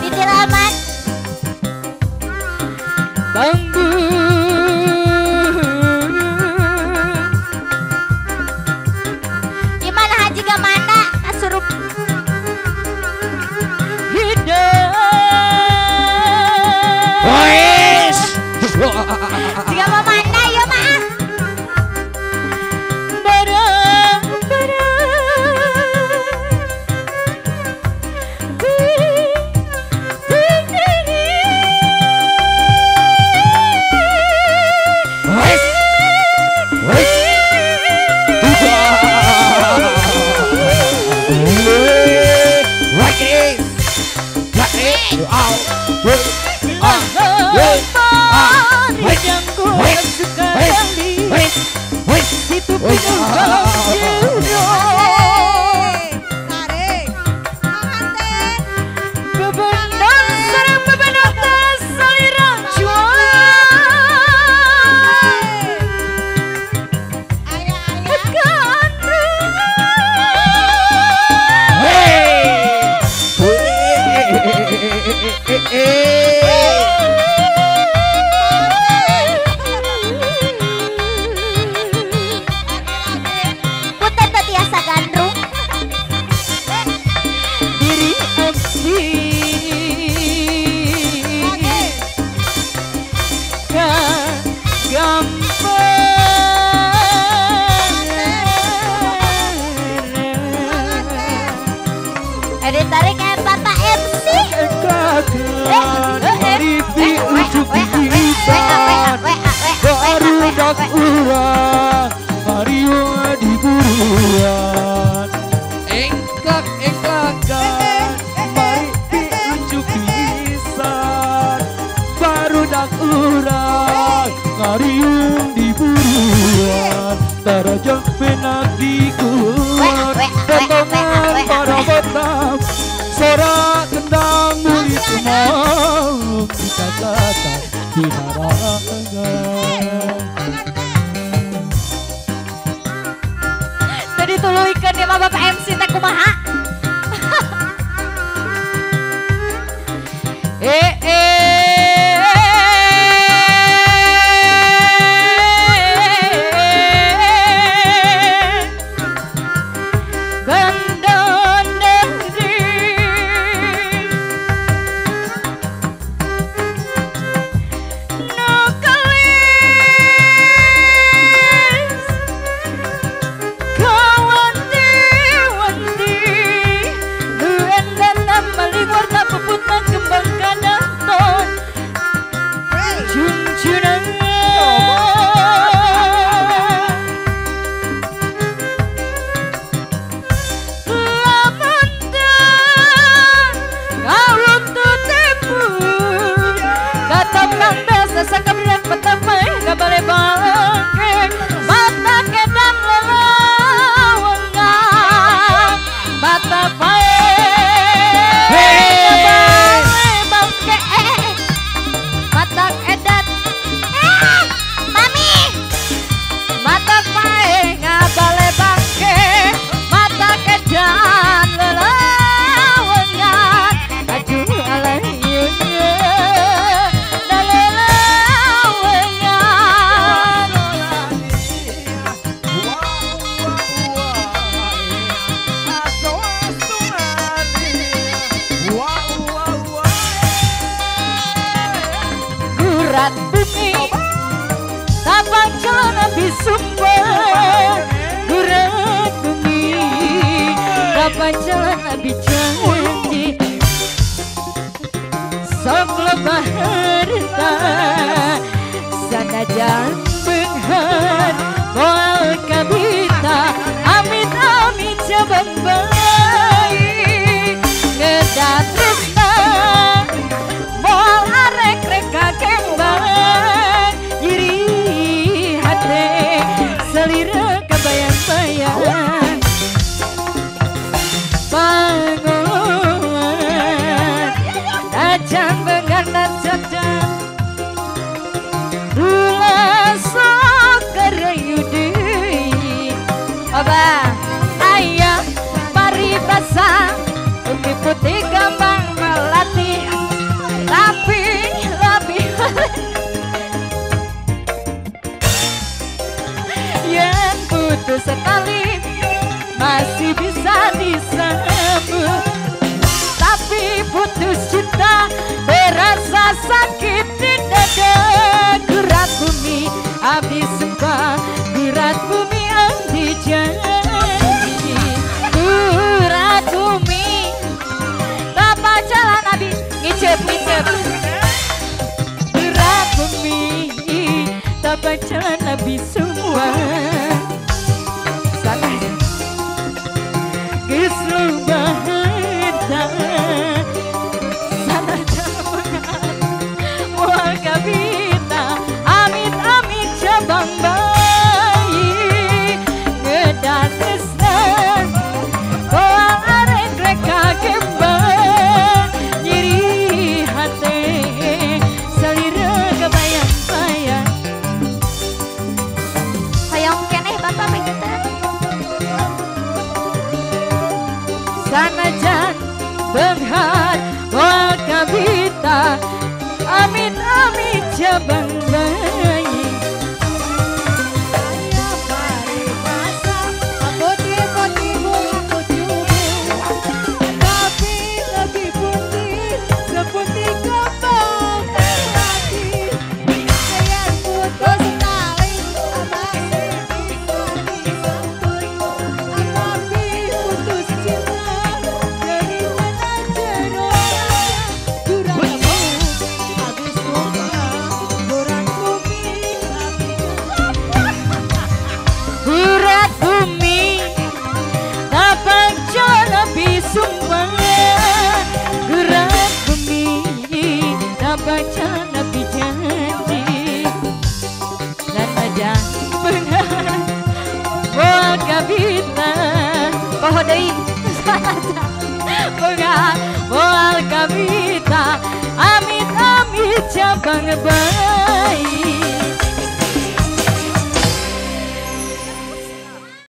Ditiraman. Bangku. Gimana Haji Gamanda asurup hidup. Wes. Jika mau mana ya mah. Tarik Bapak MC. Baru dak urang Mario di buruan. Engkak-engkakan mari diunjuk pisan. Baru dak urang Mario di buruan. Tarajang penak dikuat potongan para botam. Sorak kendang murid mau kita kata di larangan. Tadi tuluikan ya Bapak MC teh kumaha. Gurat bumi tapang celana bisumbar. Gurat bumi tapang celana bijanji. Sok lebah harta sanajan beunghar moal kabita. Amit-amit jaban baik ngedat tresna moal arek-rek kakembang. Iri hate selira kabayang-bayang bangun ajang begandan cacang. Dulas satu sekali masih bisa disambut, tapi putus cinta berasa sakit di dada. Gerak bumi abdi sembah, gerak bumi abdi janji. Gerak bumi bapak jalan abdi ngicep. Gerak bumi bapak jalan abdi semua. Sanajan benghar wal kabita, amit amit jabang bayi. Saya paripasa putih-putih bunga kucubung, tapi lebih putih seputih kembang melati. Saya putus sekali masih bisa disambut, tapi putus cinta. Baca nabi janji dan aja benar wal kabita pohon deui benar wal kabita amit amit cabang bayi.